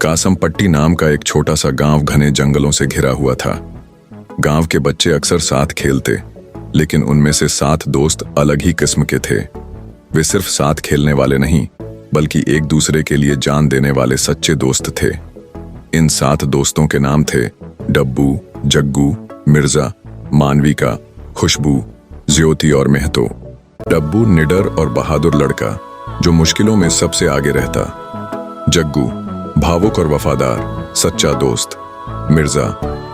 कासमपट्टी नाम का एक छोटा सा गांव घने जंगलों से घिरा हुआ था। गांव के बच्चे अक्सर साथ खेलते, लेकिन उनमें से 7 दोस्त अलग ही किस्म के थे। वे सिर्फ साथ खेलने वाले नहीं, बल्कि एक दूसरे के लिए जान देने वाले सच्चे दोस्त थे। इन 7 दोस्तों के नाम थे डब्बू, जग्गू, मिर्जा, मानविका, खुशबू, ज्योति और महतो। डब्बू निडर और बहादुर लड़का जो मुश्किलों में सबसे आगे रहता। जग्गू भावुक और वफादार सच्चा दोस्त। मिर्जा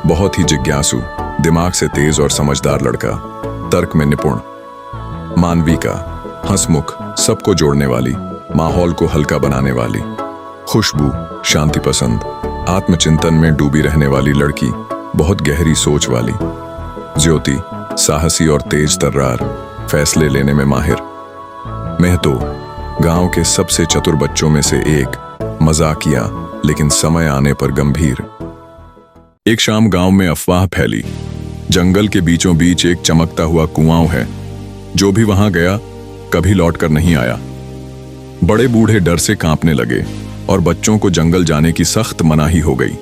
बहुत ही जिज्ञासु, दिमाग से तेज और समझदार लड़का, तर्क में निपुण। मानविका हंसमुख, सबको जोड़ने वाली, माहौल को हल्का बनाने वाली। खुशबू शांति पसंद, आत्मचिंतन में डूबी रहने वाली लड़की, बहुत गहरी सोच वाली। ज्योति साहसी और तेज तर्रार, फैसले लेने में माहिर। महतो गांव के सबसे चतुर बच्चों में से एक, मजाकिया लेकिन समय आने पर गंभीर। एक शाम गांव में अफवाह फैली, जंगल के बीचों बीच एक चमकता हुआ कुआं है, जो भी वहां गया कभी लौटकर नहीं आया। बड़े बूढ़े डर से कांपने लगे और बच्चों को जंगल जाने की सख्त मनाही हो गई।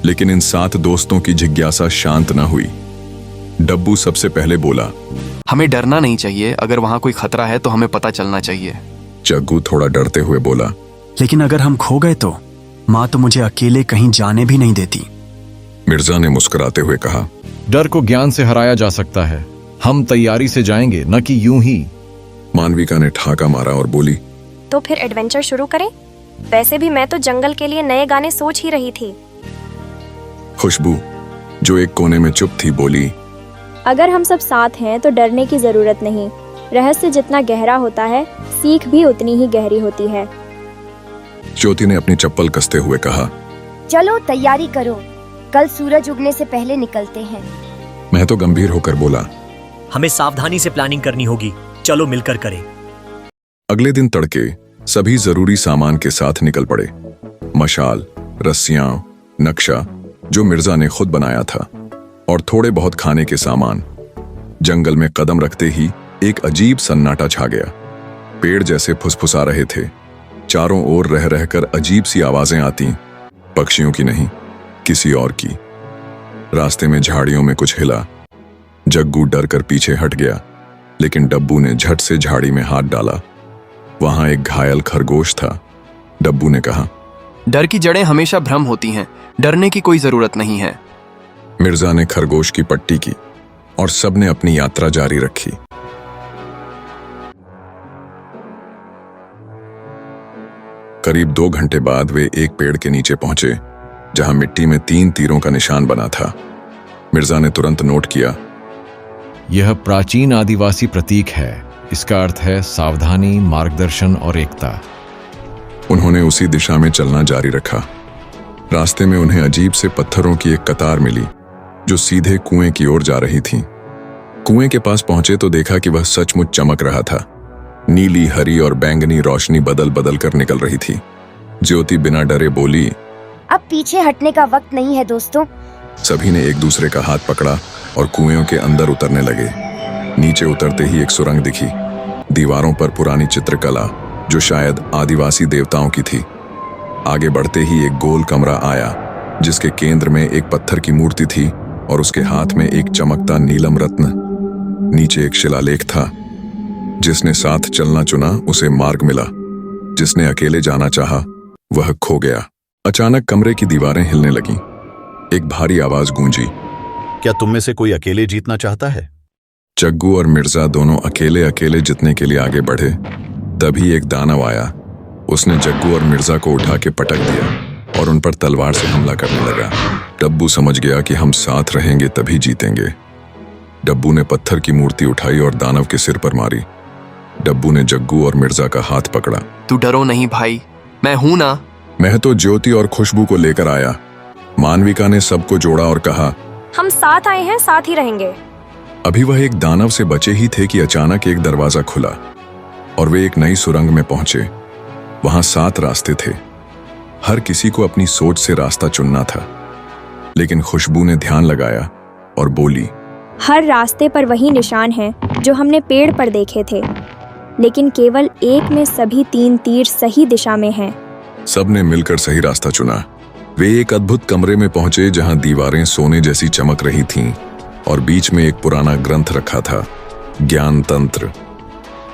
लेकिन इन 7 दोस्तों की जिज्ञासा शांत न हुई। डब्बू सबसे पहले बोला, हमें डरना नहीं चाहिए, अगर वहां कोई खतरा है तो हमें पता चलना चाहिए। जग्गू थोड़ा डरते हुए बोला, लेकिन अगर हम खो गए तो माँ तो मुझे अकेले कहीं जाने भी नहीं देती। मिर्जा ने मुस्कुराते हुए कहा, डर को ज्ञान से हराया जा सकता है, हम तैयारी से जाएंगे, न कि यूं ही। मानविका ने ठाका मारा और बोली, तो फिर एडवेंचर शुरू करें? वैसे भी मैं तो जंगल के लिए नए गाने सोच ही रही थी। खुशबू जो एक कोने में चुप थी बोली, अगर हम सब साथ हैं तो डरने की जरूरत नहीं। रहस्य जितना गहरा होता है, सीख भी उतनी ही गहरी होती है। ज्योति ने अपनी चप्पल कसते हुए कहा, चलो तैयारी करो, कल सूरज उगने से पहले निकलते हैं। मैं तो गंभीर होकर बोला, हमें सावधानी से प्लानिंग करनी होगी, चलो मिलकर करें। अगले दिन तड़के सभी जरूरी सामान के साथ निकल पड़े। मशाल, रस्सियां, नक्शा जो मिर्जा ने खुद बनाया था, और थोड़े बहुत खाने के सामान। जंगल में कदम रखते ही एक अजीब सन्नाटा छा गया। पेड़ जैसे फुसफुसा रहे थे, चारों ओर रह रहकर अजीब सी आवाजें आती, पक्षियों की नहीं, किसी और की। रास्ते में झाड़ियों में कुछ हिला। जग्गू डर कर पीछे हट गया, लेकिन डब्बू ने झट से झाड़ी में हाथ डाला। वहां एक घायल खरगोश था। डब्बू ने कहा, डर की जड़ें हमेशा भ्रम होती हैं, डरने की कोई जरूरत नहीं है। मिर्जा ने खरगोश की पट्टी की और सबने अपनी यात्रा जारी रखी। करीब 2 घंटे बाद वे एक पेड़ के नीचे पहुंचे, जहां मिट्टी में 3 तीरों का निशान बना था। मिर्जा ने तुरंत नोट किया, यह प्राचीन आदिवासी प्रतीक है, इसका अर्थ है सावधानी, मार्गदर्शन और एकता। उन्होंने उसी दिशा में चलना जारी रखा। रास्ते में उन्हें अजीब से पत्थरों की एक कतार मिली, जो सीधे कुएं की ओर जा रही थी। कुएं के पास पहुंचे तो देखा कि वह सचमुच चमक रहा था। नीली, हरी और बैंगनी रोशनी बदल बदल कर निकल रही थी। ज्योति बिना डरे बोली, अब पीछे हटने का वक्त नहीं है दोस्तों। सभी ने एक दूसरे का हाथ पकड़ा और कुएं के अंदर उतरने लगे। नीचे उतरते ही एक सुरंग दिखी। दीवारों पर पुरानी चित्रकला, जो शायद आदिवासी देवताओं की थी। आगे बढ़ते ही एक गोल कमरा आया, जिसके केंद्र में एक पत्थर की मूर्ति थी और उसके हाथ में एक चमकता नीलम रत्न। नीचे एक शिलालेख था, जिसने साथ चलना चुना उसे मार्ग मिला, जिसने अकेले जाना चाहा वह खो गया। अचानक कमरे की दीवारें हिलने लगीं। एक भारी आवाज गूंजी, क्या तुम में से कोई अकेले जीतना चाहता है? जग्गू और मिर्जा दोनों अकेले अकेले जीतने के लिए आगे बढ़े। तभी एक दानव आया। उसने जग्गू और मिर्जा को उठा के पटक दिया और उन पर तलवार से हमला करने लगा। डब्बू समझ गया कि हम साथ रहेंगे तभी जीतेंगे। डब्बू ने पत्थर की मूर्ति उठाई और दानव के सिर पर मारी। डब्बू ने जग्गू और मिर्जा का हाथ पकड़ा। तू डरो नहीं भाई, मैं हूं ना। मैं तो ज्योति और खुशबू को लेकर आया। मानविका ने सबको जोड़ा और कहा, हम साथ आए हैं, साथ ही रहेंगे। अभी वह एक दानव से बचे ही थे कि अचानक एक दरवाजा खुला और वे एक नई सुरंग में पहुंचे। वहां 7 रास्ते थे। हर किसी को अपनी सोच से रास्ता चुनना था, लेकिन खुशबू ने ध्यान लगाया और बोली, हर रास्ते पर वही निशान हैं जो हमने पेड़ पर देखे थे, लेकिन केवल एक में सभी 3 तीर सही दिशा में हैं। सबने मिलकर सही रास्ता चुना। वे एक अद्भुत कमरे में पहुंचे जहां दीवारें सोने जैसी चमक रही थीं और बीच में एक पुराना ग्रंथ रखा था, ज्ञान तंत्र।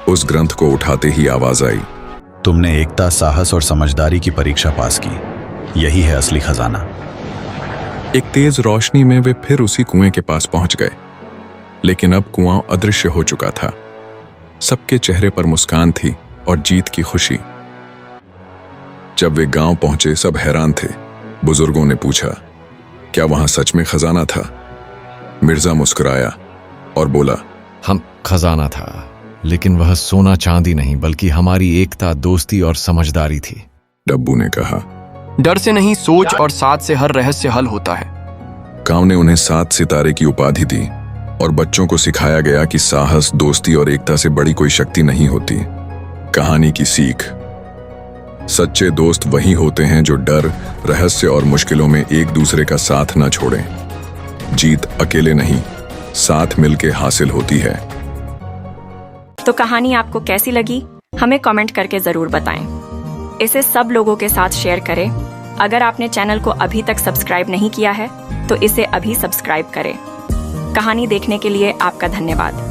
उस ग्रंथ को उठाते ही आवाज आई, तुमने एकता, साहस और समझदारी की परीक्षा पास की। यही है असली खजाना। एक तेज रोशनी में वे फिर उसी कुएं के पास पहुंच गए, लेकिन अब कुआं अदृश्य हो चुका था। सबके चेहरे पर मुस्कान थी और जीत की खुशी। जब वे गांव पहुंचे सब हैरान थे। बुजुर्गों ने पूछा, क्या वहां सच में खजाना था? मिर्जा मुस्कुराया और बोला, हम खजाना था, लेकिन वह सोना चांदी नहीं बल्कि हमारी एकता, दोस्ती और समझदारी थी। डब्बू ने कहा, डर से नहीं, सोच और साथ से हर रहस्य हल होता है। गांव ने उन्हें 7 सितारे की उपाधि दी और बच्चों को सिखाया गया कि साहस, दोस्ती और एकता से बड़ी कोई शक्ति नहीं होती। कहानी की सीख, सच्चे दोस्त वही होते हैं जो डर, रहस्य और मुश्किलों में एक दूसरे का साथ न छोड़ें। जीत अकेले नहीं, साथ मिलके हासिल होती है। तो कहानी आपको कैसी लगी हमें कमेंट करके जरूर बताएं। इसे सब लोगों के साथ शेयर करें। अगर आपने चैनल को अभी तक सब्सक्राइब नहीं किया है तो इसे अभी सब्सक्राइब करें। कहानी देखने के लिए आपका धन्यवाद।